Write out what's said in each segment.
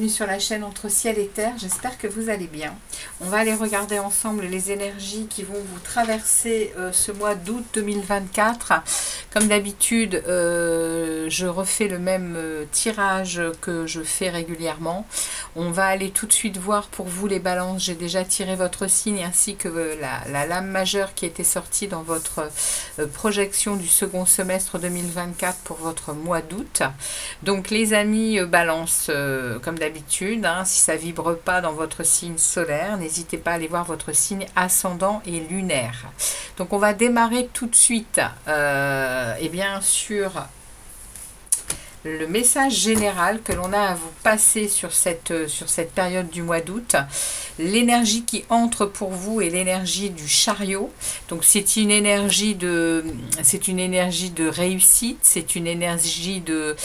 Sur la chaîne Entre Ciel et Terre, j'espère que vous allez bien. On va aller regarder ensemble les énergies qui vont vous traverser ce mois d'août 2024. Comme d'habitude, je refais le même tirage que je fais régulièrement. On va aller tout de suite voir pour vous les balances. J'ai déjà tiré votre signe ainsi que la lame majeure qui était sortie dans votre projection du second semestre 2024 pour votre mois d'août. Donc les amis balance, comme d'habitude, hein, si ça vibre pas dans votre signe solaire, n'hésitez pas à aller voir votre signe ascendant et lunaire. Donc on va démarrer tout de suite et bien sûr le message général que l'on a à vous passer sur cette période du mois d'août. L'énergie qui entre pour vous est l'énergie du chariot. Donc c'est une énergie de réussite, c'est une énergie de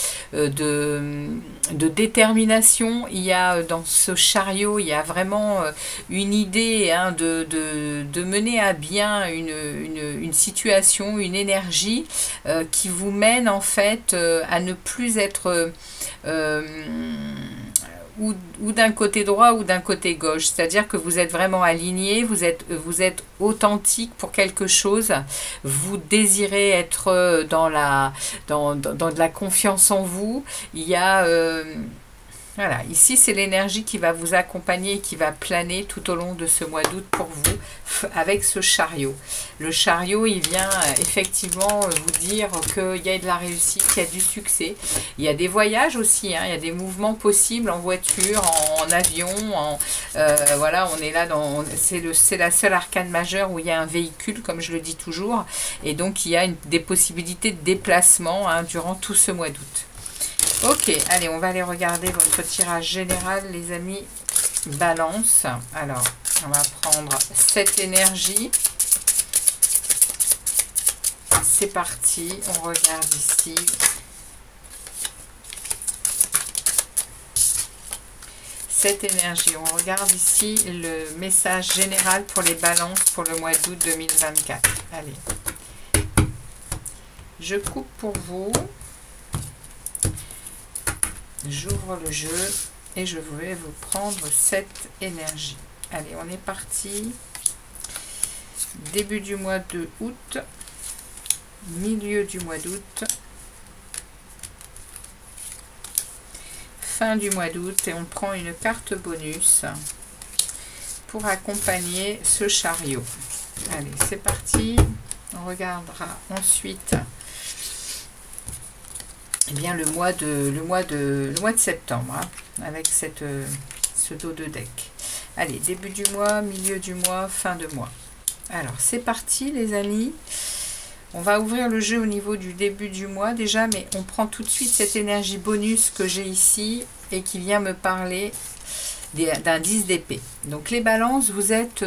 détermination. Il y a dans ce chariot, il y a vraiment une idée hein, de mener à bien une situation, une énergie qui vous mène en fait à ne plus être ou d'un côté droit ou d'un côté gauche, c'est-à-dire que vous êtes vraiment aligné, vous êtes authentique pour quelque chose, vous désirez être dans de la confiance en vous. Il y a voilà, ici c'est l'énergie qui va vous accompagner, qui va planer tout au long de ce mois d'août pour vous, avec ce chariot. Le chariot, il vient effectivement vous dire qu'il y a de la réussite, qu'il y a du succès. Il y a des voyages aussi, hein, il y a des mouvements possibles en voiture, en avion, voilà, on est là, c'est la seule arcane majeure où il y a un véhicule, comme je le dis toujours, et donc il y a des possibilités de déplacement hein, durant tout ce mois d'août. Ok, allez, on va aller regarder votre tirage général, les amis. Balance. Alors, on va prendre cette énergie. C'est parti, on regarde ici. Cette énergie, on regarde ici le message général pour les balances pour le mois d'août 2024. Allez, je coupe pour vous. J'ouvre le jeu et je vais vous prendre cette énergie. Allez, on est parti. Début du mois de août, milieu du mois d'août, fin du mois d'août et on prend une carte bonus pour accompagner ce chariot. Allez, c'est parti. On regardera ensuite eh bien le mois de septembre hein, avec ce dos de deck. Allez, début du mois, milieu du mois, fin de mois. Alors c'est parti les amis. On va ouvrir le jeu au niveau du début du mois déjà, mais on prend tout de suite cette énergie bonus que j'ai ici et qui vient me parler d'un 10 d'épée. Donc les balances, vous êtes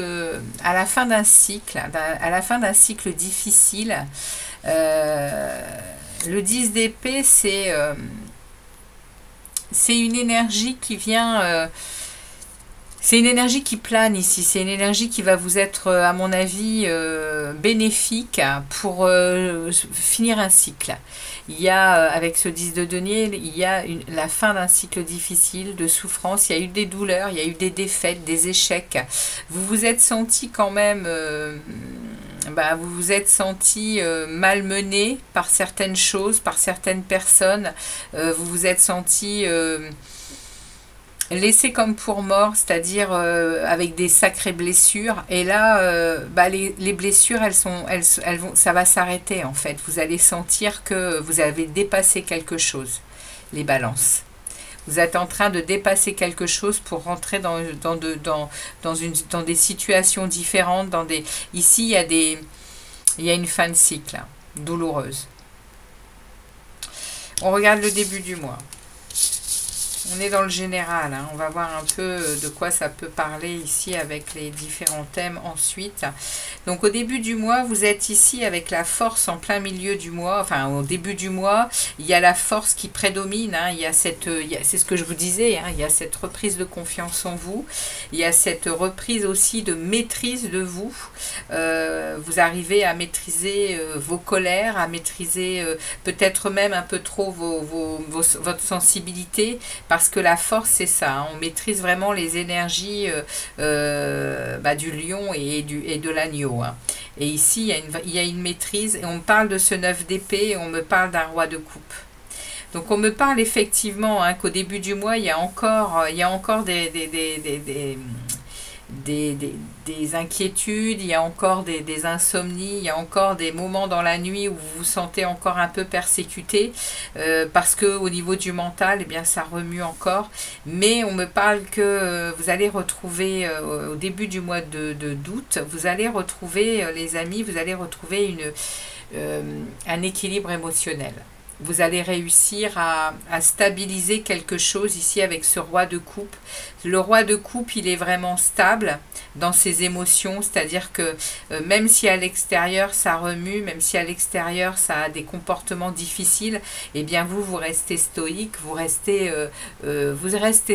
à la fin d'un cycle, difficile. Le 10 d'épée, c'est une énergie qui vient... c'est une énergie qui plane ici. C'est une énergie qui va vous être, à mon avis, bénéfique pour finir un cycle. Il y a, avec ce 10 de denier, il y a la fin d'un cycle difficile, de souffrance. Il y a eu des douleurs, il y a eu des défaites, des échecs. Vous vous êtes senti quand même... vous vous êtes senti malmené par certaines choses, par certaines personnes. Vous vous êtes senti laissé comme pour mort, c'est-à-dire avec des sacrées blessures. Et là, les blessures, ça va s'arrêter en fait. Vous allez sentir que vous avez dépassé quelque chose, les balances. Vous êtes en train de dépasser quelque chose pour rentrer dans des situations différentes. Ici, il y a une fin de cycle douloureuse. On regarde le début du mois. On est dans le général, hein. On va voir un peu de quoi ça peut parler ici avec les différents thèmes ensuite. Donc au début du mois, vous êtes ici avec la force en plein milieu du mois. Enfin, au début du mois, il y a la force qui prédomine. Hein. Il y a cette, c'est ce que je vous disais, hein. Il y a cette reprise de confiance en vous. Il y a cette reprise aussi de maîtrise de vous. Vous arrivez à maîtriser vos colères, à maîtriser peut-être même un peu trop votre sensibilité. Parce que la force, c'est ça, hein, on maîtrise vraiment les énergies du lion et de l'agneau. Hein. Et ici, il y a une maîtrise, et on me parle de ce 9 d'épée, et on me parle d'un roi de coupe. Donc on me parle effectivement hein, qu'au début du mois, il y a encore des inquiétudes, il y a encore des insomnies, il y a encore des moments dans la nuit où vous vous sentez encore un peu persécuté parce que au niveau du mental, eh bien, ça remue encore. Mais on me parle que vous allez retrouver au début du mois d'août, vous allez retrouver, les amis, vous allez retrouver un équilibre émotionnel. Vous allez réussir à stabiliser quelque chose ici avec ce roi de coupe. Le roi de coupe, il est vraiment stable dans ses émotions, c'est-à-dire que même si à l'extérieur ça remue, même si à l'extérieur ça a des comportements difficiles, eh bien vous restez stoïque, vous restez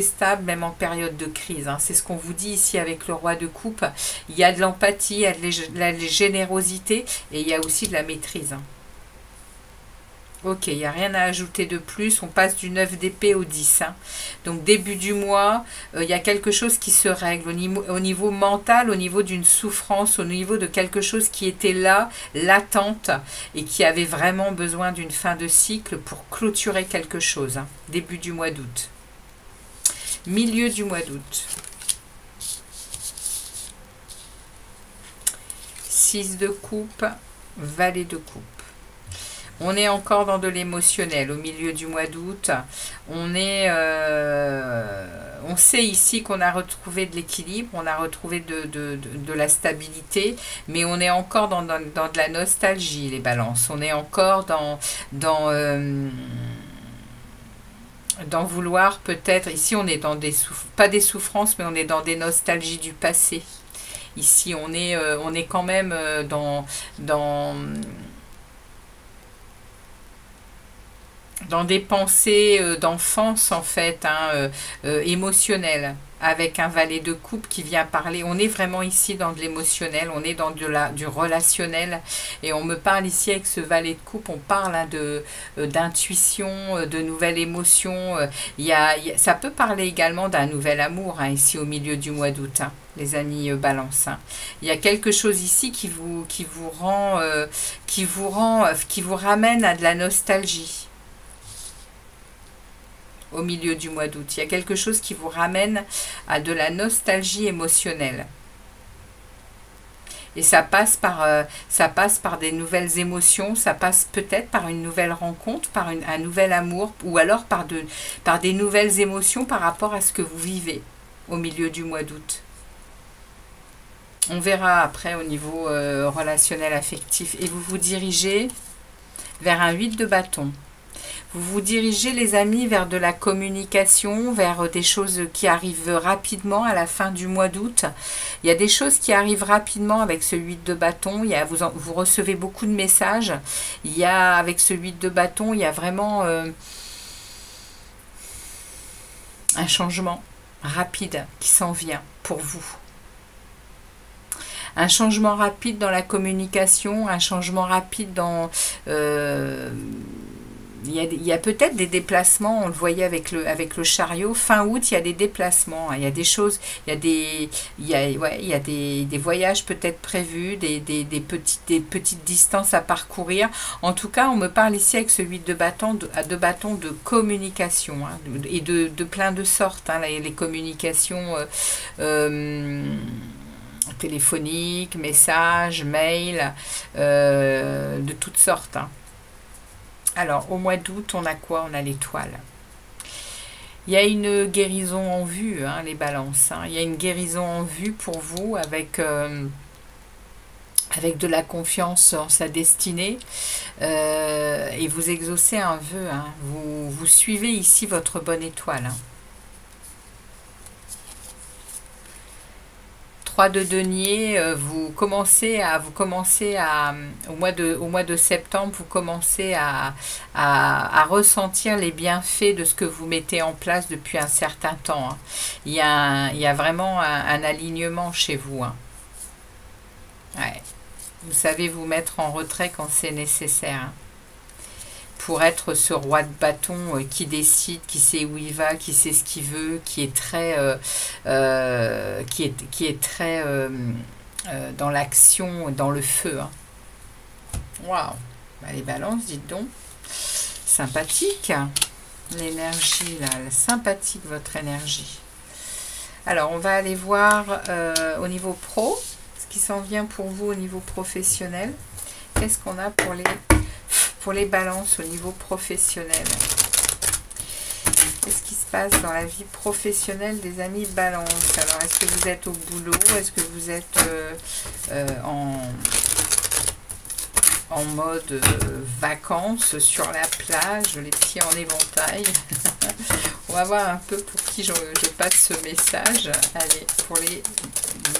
stable même en période de crise. Hein. C'est ce qu'on vous dit ici avec le roi de coupe. Il y a de l'empathie, il y a de la générosité et il y a aussi de la maîtrise. Hein. Ok, il n'y a rien à ajouter de plus. On passe du 9 d'épée au 10. Hein. Donc début du mois, il y a quelque chose qui se règle au niveau mental, au niveau d'une souffrance, au niveau de quelque chose qui était là, latente, et qui avait vraiment besoin d'une fin de cycle pour clôturer quelque chose. Hein. Début du mois d'août. Milieu du mois d'août. 6 de coupe, valet de coupe. On est encore dans de l'émotionnel au milieu du mois d'août. On sait ici qu'on a retrouvé de l'équilibre, on a retrouvé de la stabilité, mais on est encore dans de la nostalgie, les balances. On est encore dans vouloir peut-être, ici on est dans pas des souffrances, mais on est dans des nostalgies du passé. Ici on est quand même dans des pensées d'enfance en fait, hein, émotionnelles, avec un valet de coupe qui vient parler. On est vraiment ici dans de l'émotionnel, on est dans du relationnel, et on me parle ici avec ce valet de coupe, on parle hein, d'intuition, de nouvelles émotions. Ça peut parler également d'un nouvel amour hein, ici au milieu du mois d'août, hein, les amis balance. Hein. Il y a quelque chose ici qui vous ramène à de la nostalgie. Au milieu du mois d'août, il y a quelque chose qui vous ramène à de la nostalgie émotionnelle. Et ça passe par des nouvelles émotions, ça passe peut-être par une nouvelle rencontre, par un nouvel amour, ou alors par des nouvelles émotions par rapport à ce que vous vivez au milieu du mois d'août. On verra après au niveau relationnel affectif. Et vous vous dirigez vers un 8 de bâton. Vous vous dirigez, les amis, vers de la communication, vers des choses qui arrivent rapidement à la fin du mois d'août. Il y a des choses qui arrivent rapidement avec ce 8 de bâton. Vous recevez beaucoup de messages. Avec ce 8 de bâton, il y a vraiment un changement rapide qui s'en vient pour vous. Un changement rapide dans la communication, un changement rapide dans... il y a peut-être des déplacements, on le voyait avec le chariot. Fin août, il y a des déplacements, il y a des choses, il y a des voyages peut-être prévus, des petites distances à parcourir. En tout cas, on me parle ici avec ce 8 de bâton de communication, hein, et de plein de sortes, hein, les communications téléphoniques, messages, mails, de toutes sortes, hein. Alors, au mois d'août, on a quoi? On a l'étoile. Il y a une guérison en vue, hein, les balances. Hein. Il y a une guérison en vue pour vous avec de la confiance en sa destinée. Et vous exaucez un vœu. Hein. Vous suivez ici votre bonne étoile. Hein. 3 de denier, vous commencez à, au mois de septembre, vous commencez à ressentir les bienfaits de ce que vous mettez en place depuis un certain temps, hein. Il y a vraiment un alignement chez vous, hein. Ouais. Vous savez vous mettre en retrait quand c'est nécessaire, hein, pour être ce roi de bâton qui décide, qui sait où il va, qui sait ce qu'il veut, qui est très, dans l'action, dans le feu, hein. Waouh! Bah, les balances, dites donc, sympathique, hein, l'énergie là, sympathique votre énergie. Alors on va aller voir au niveau pro, ce qui s'en vient pour vous au niveau professionnel. Qu'est-ce qu'on a pour les balances au niveau professionnel? Qu'est-ce qui se passe dans la vie professionnelle des amis balance? Alors, est-ce que vous êtes au boulot? Est-ce que vous êtes en mode vacances sur la plage, les pieds en éventail? On va voir un peu pour qui je passe ce message. Allez, pour les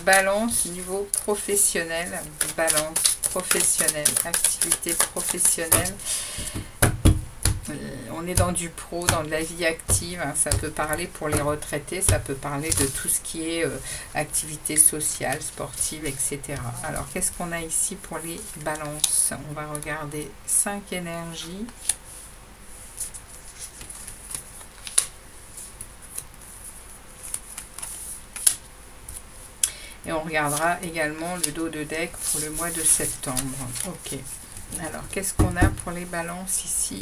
balances niveau professionnel, balance professionnelle, activité professionnelle. On est dans du pro, dans de la vie active, hein. Ça peut parler pour les retraités, ça peut parler de tout ce qui est activité sociale, sportive, etc. Alors, qu'est-ce qu'on a ici pour les balances? On va regarder 5 énergies. Et on regardera également le dos de deck pour le mois de septembre. Ok. Alors, qu'est-ce qu'on a pour les balances ici?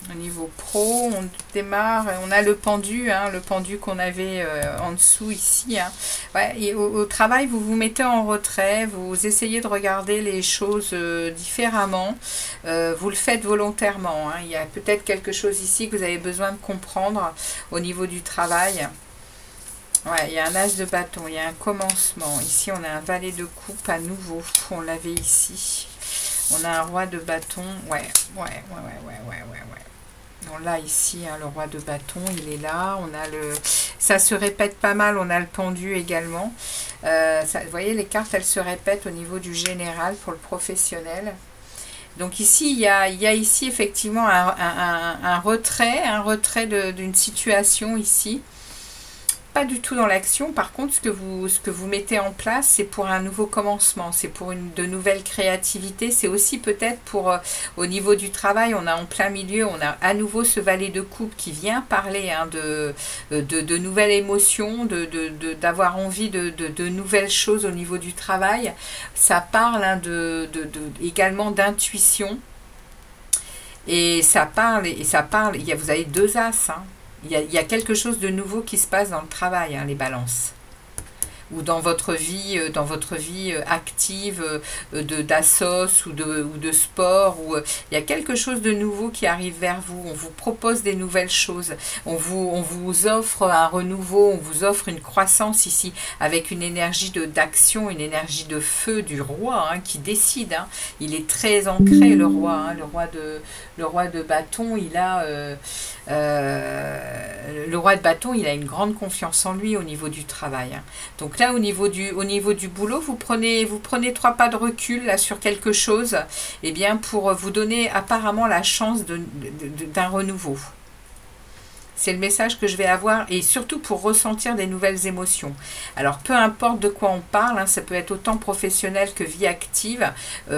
Au niveau pro, on démarre, on a le pendu, hein, le pendu qu'on avait en dessous ici, hein. Ouais, et au travail, vous vous mettez en retrait, vous essayez de regarder les choses différemment, vous le faites volontairement, hein. Il y a peut-être quelque chose ici que vous avez besoin de comprendre au niveau du travail. Ouais, il y a un as de bâton, il y a un commencement. Ici, on a un valet de coupe à nouveau. On l'avait ici. On a un roi de bâton. Ouais. On l'a ici, hein, le roi de bâton, il est là. On a le... Ça se répète pas mal, on a le pendu également. Vous voyez, les cartes, elles se répètent au niveau du général pour le professionnel. Donc ici, il y a ici effectivement un retrait d'une situation ici. Pas du tout dans l'action. Par contre, ce que vous mettez en place, c'est pour un nouveau commencement, c'est pour de nouvelles créativités, c'est aussi peut-être pour au niveau du travail, on a en plein milieu, on a à nouveau ce valet de coupe qui vient parler, hein, de nouvelles émotions, d'avoir envie de nouvelles choses au niveau du travail. Ça parle, hein, également d'intuition, et ça parle, vous avez 2 as, hein. Il y a quelque chose de nouveau qui se passe dans le travail, hein, les balances. Ou dans votre vie active d'assos ou de sport. Il y a quelque chose de nouveau qui arrive vers vous. On vous propose des nouvelles choses. On vous offre un renouveau, on vous offre une croissance ici avec une énergie d'action, une énergie de feu du roi, hein, qui décide, hein. Il est très ancré, le roi, hein, le roi de bâton, il a... le roi de bâton, il a une grande confiance en lui au niveau du travail, hein. Donc là, au niveau du boulot, vous prenez 3 pas de recul là sur quelque chose, eh bien, pour vous donner apparemment la chance d'un renouveau. C'est le message que je vais avoir, et surtout pour ressentir des nouvelles émotions. Alors, peu importe de quoi on parle, hein, ça peut être autant professionnel que vie active,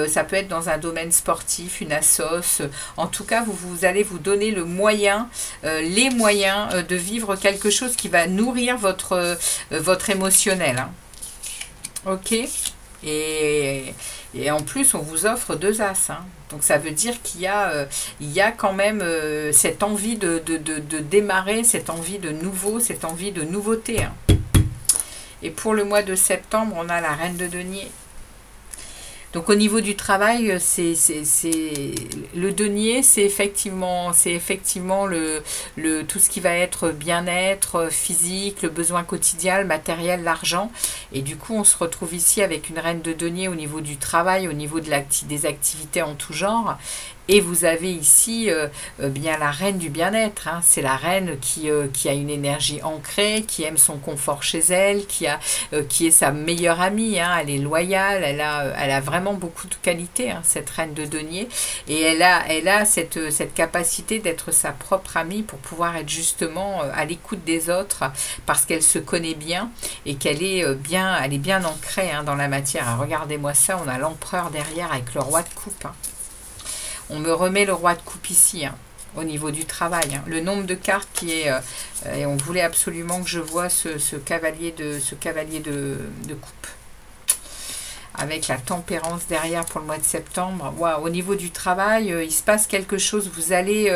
ça peut être dans un domaine sportif, une assos. En tout cas, vous allez vous donner les moyens de vivre quelque chose qui va nourrir votre émotionnel, hein. Ok. Et en plus, on vous offre 2 as, hein. Donc ça veut dire qu'il y a quand même cette envie de démarrer, cette envie de nouveau, cette envie de nouveauté, hein. Et pour le mois de septembre, on a la reine de denier. Donc au niveau du travail, le denier, c'est effectivement tout ce qui va être bien-être physique, le besoin quotidien, le matériel, l'argent. Et du coup, on se retrouve ici avec une reine de denier au niveau du travail, au niveau des activités en tout genre. Et vous avez ici bien la reine du bien-être. Hein. C'est la reine qui a une énergie ancrée, qui aime son confort chez elle, qui est sa meilleure amie. Hein. Elle est loyale, elle a vraiment beaucoup de qualités, hein, cette reine de denier. Et elle a cette capacité d'être sa propre amie pour pouvoir être justement à l'écoute des autres parce qu'elle se connaît bien et qu'elle est bien ancrée, hein, dans la matière. Alors, regardez-moi ça, on a l'empereur derrière avec le roi de coupe. Hein. On me remet le roi de coupe ici, hein, au niveau du travail. Hein. Le nombre de cartes qui est... et on voulait absolument que je vois ce cavalier de coupe. Avec la tempérance derrière pour le mois de septembre. Wow, au niveau du travail, il se passe quelque chose. Vous allez...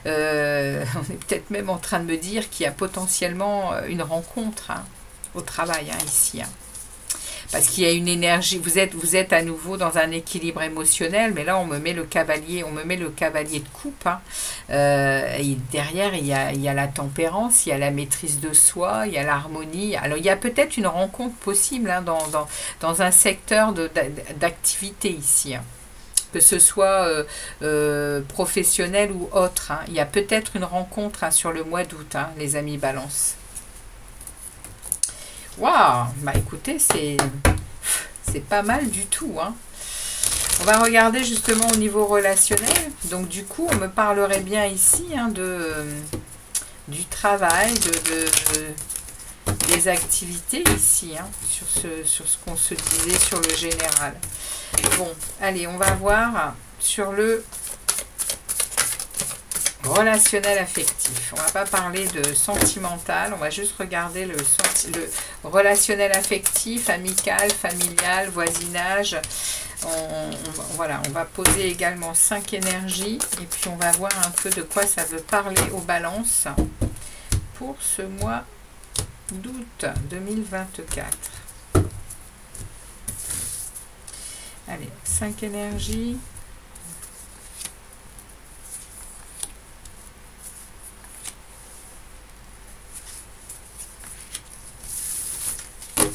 on est peut-être même en train de me dire qu'il y a potentiellement une rencontre, hein, au travail, hein, ici. Hein. Parce qu'il y a une énergie, vous êtes à nouveau dans un équilibre émotionnel, mais là on me met le cavalier de coupe. Hein. Et derrière il y a la tempérance, il y a la maîtrise de soi, il y a l'harmonie. Alors il y a peut-être une rencontre possible, hein, dans un secteur d'activité ici. Hein. Que ce soit professionnel ou autre. Hein. Il y a peut-être une rencontre, hein, sur le mois d'août, hein, les amis Balance. Waouh, bah écoutez, c'est pas mal du tout, hein. On va regarder justement au niveau relationnel. Donc du coup, on me parlerait bien ici, hein, du travail, des activités ici, hein, sur ce qu'on se disait sur le général. Bon, allez, on va voir sur le relationnel affectif. On va pas parler de sentimental, on va juste regarder le relationnel affectif, amical, familial, voisinage. Voilà, on va poser également 5 énergies et puis on va voir un peu de quoi ça veut parler aux balances pour ce mois d'août 2024. Allez, 5 énergies.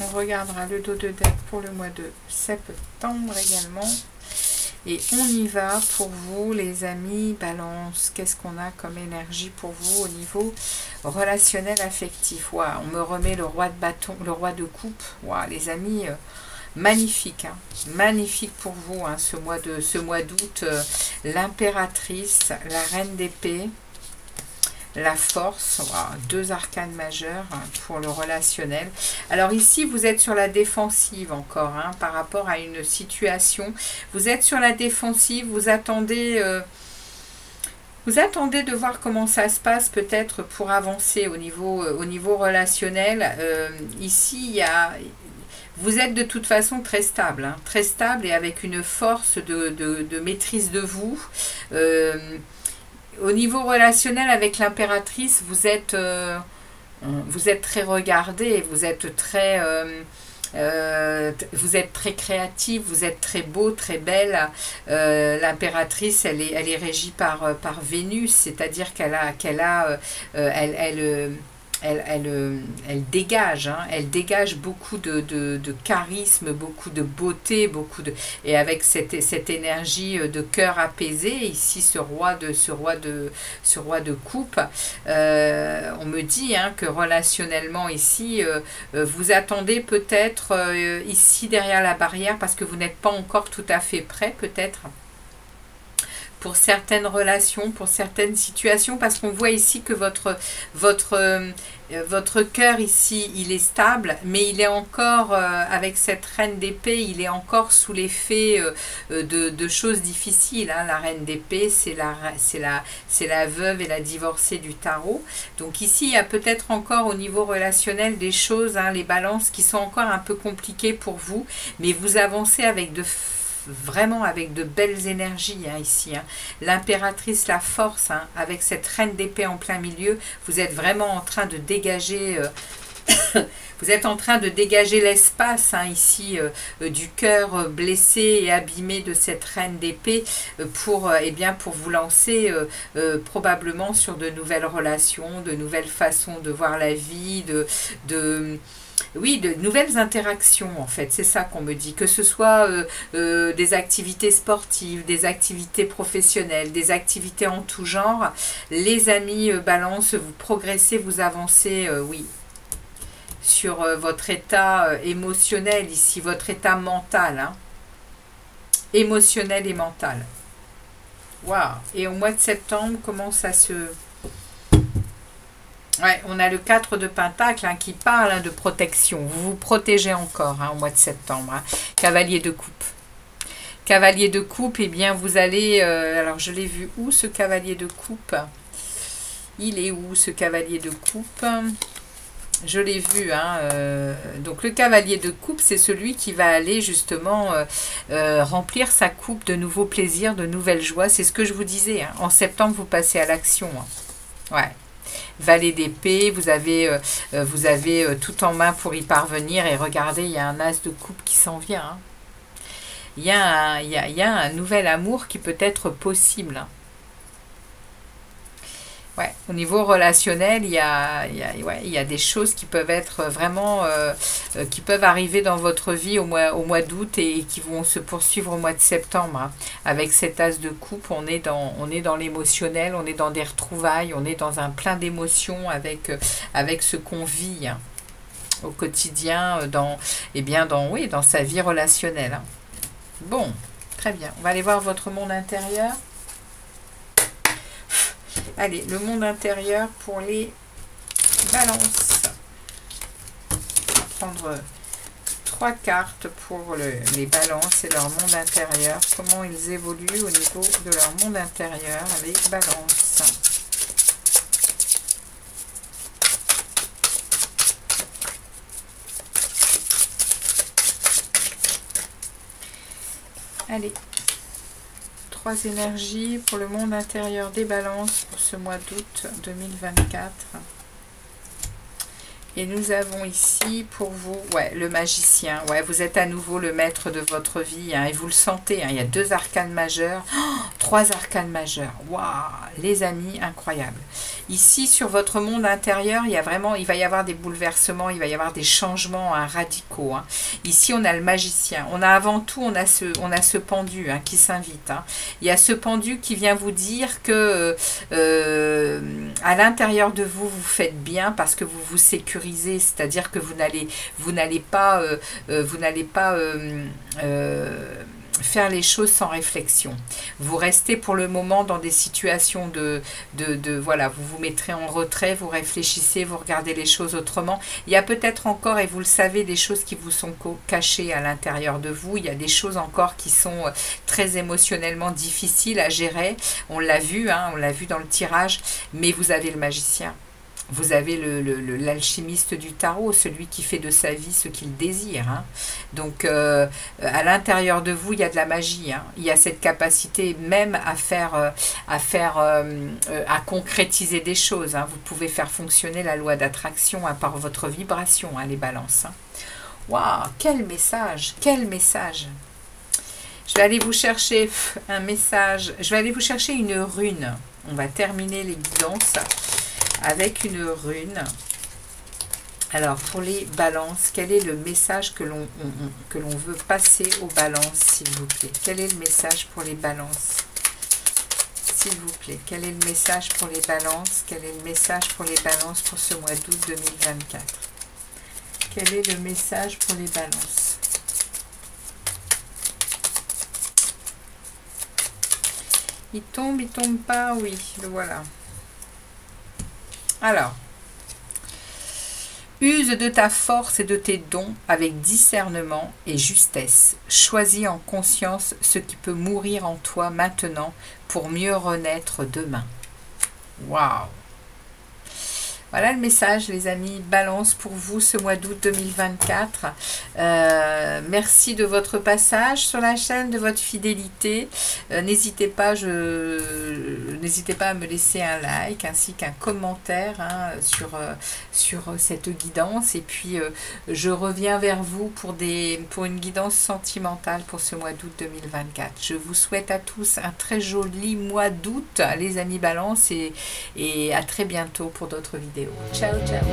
On regardera le dos de deck pour le mois de septembre également. Et on y va pour vous, les amis Balance. Qu'est-ce qu'on a comme énergie pour vous au niveau relationnel affectif? Wow, on me remet le roi de bâton, le roi de coupe. Wow, les amis, magnifique. Hein, magnifique pour vous, hein, ce mois d'août. L'impératrice, la reine d'épée. La force, wow, 2 arcanes majeures, hein, pour le relationnel. Alors ici, vous êtes sur la défensive encore, hein, par rapport à une situation. Vous êtes sur la défensive, vous attendez de voir comment ça se passe peut-être pour avancer au niveau relationnel. Ici, vous êtes de toute façon très stable, hein, très stable et avec une force de maîtrise de vous. Au niveau relationnel avec l'impératrice, vous êtes très regardé, vous êtes très créatif, vous êtes très beau, très belle. L'impératrice, elle est régie par Vénus, c'est-à-dire elle dégage, hein, elle dégage beaucoup de charisme, beaucoup de beauté, et avec cette énergie de cœur apaisé, ici ce roi de coupe, on me dit, hein, que relationnellement ici, vous attendez peut-être ici derrière la barrière parce que vous n'êtes pas encore tout à fait prêt peut-être. Pour certaines relations, pour certaines situations, parce qu'on voit ici que votre cœur ici, il est stable, mais il est encore, avec cette reine d'épée, il est encore sous l'effet de choses difficiles. Hein. La reine d'épée, c'est la veuve et la divorcée du tarot. Donc ici, il y a peut-être encore au niveau relationnel des choses, hein, les balances qui sont encore un peu compliquées pour vous, mais vous avancez avec vraiment avec de belles énergies, hein, ici. Hein. L'impératrice, la force, hein, avec cette reine d'épée en plein milieu, vous êtes vraiment en train de dégager Vous êtes en train de dégager l'espace ici du cœur blessé et abîmé de cette reine d'épée pour, pour vous lancer probablement sur de nouvelles relations, de nouvelles façons de voir la vie, oui, de nouvelles interactions en fait, c'est ça qu'on me dit, que ce soit des activités sportives, des activités professionnelles, des activités en tout genre. Les amis balance, vous progressez, vous avancez, oui, sur votre état émotionnel ici, votre état mental, émotionnel et mental. Waouh! Et au mois de septembre, comment ça se... Ouais, on a le 4 de Pentacle qui parle de protection. Vous vous protégez encore au mois de septembre. Cavalier de coupe. Cavalier de coupe, eh bien vous allez... alors je l'ai vu où ce cavalier de coupe? Il est où ce cavalier de coupe? Je l'ai vu. Donc le cavalier de coupe, c'est celui qui va aller justement remplir sa coupe de nouveaux plaisirs, de nouvelles joies. C'est ce que je vous disais. En septembre, vous passez à l'action. Ouais. Valet d'épée, vous avez tout en main pour y parvenir. Et regardez, il y a un as de coupe qui s'en vient. Il y a un nouvel amour qui peut être possible. Ouais, au niveau relationnel, il y a des choses qui peuvent être vraiment, qui peuvent arriver dans votre vie au mois d'août et qui vont se poursuivre au mois de septembre. Avec cet as de coupe, on est dans l'émotionnel, on est dans des retrouvailles, on est dans un plein d'émotions avec ce qu'on vit au quotidien, dans sa vie relationnelle. Bon, très bien. On va aller voir votre monde intérieur. Allez, le monde intérieur pour les balances. On va prendre 3 cartes pour les balances et leur monde intérieur. Comment ils évoluent au niveau de leur monde intérieur, les balances. Allez. 3 énergies pour le monde intérieur des balances pour ce mois d'août 2024. Et nous avons ici pour vous, le magicien. Ouais, vous êtes à nouveau le maître de votre vie et vous le sentez. Il y a 2 arcanes majeures, 3 arcanes majeures. Waouh, les amis, incroyable. Ici, sur votre monde intérieur, il va y avoir des bouleversements, il va y avoir des changements radicaux. Ici, on a le magicien. On a avant tout, on a ce pendu qui s'invite. Il y a ce pendu qui vient vous dire que à l'intérieur de vous, vous faites bien parce que vous vous sécurisez. C'est-à-dire que vous n'allez pas faire les choses sans réflexion. Vous restez pour le moment dans des situations voilà, vous vous mettrez en retrait, vous réfléchissez, vous regardez les choses autrement. Il y a peut-être encore, et vous le savez, des choses qui vous sont cachées à l'intérieur de vous. Il y a des choses encore qui sont très émotionnellement difficiles à gérer. On l'a vu, on l'a vu dans le tirage, mais vous avez le magicien. Vous avez l'alchimiste du tarot, celui qui fait de sa vie ce qu'il désire. Donc, à l'intérieur de vous, il y a de la magie. Il y a cette capacité même à concrétiser des choses. Vous pouvez faire fonctionner la loi d'attraction par votre vibration, les balances. Waouh, quel message, quel message! Je vais aller vous chercher un message. Je vais aller vous chercher une rune. On va terminer les guidances avec une rune. Alors, pour les balances, quel est le message que l'on veut passer aux balances, s'il vous plaît? Quel est le message pour les balances? S'il vous plaît, quel est le message pour les balances? Quel est le message pour les balances pour ce mois d'août 2024? Quel est le message pour les balances? Il tombe pas, oui, le voilà. Alors, use de ta force et de tes dons avec discernement et justesse. Choisis en conscience ce qui peut mourir en toi maintenant pour mieux renaître demain. Waouh! Voilà le message, les amis. Balance pour vous ce mois d'août 2024. Merci de votre passage sur la chaîne, de votre fidélité. N'hésitez pas à me laisser un like ainsi qu'un commentaire sur cette guidance. Et puis, je reviens vers vous pour une guidance sentimentale pour ce mois d'août 2024. Je vous souhaite à tous un très joli mois d'août, les amis Balance, et à très bientôt pour d'autres vidéos. Ciao, ciao.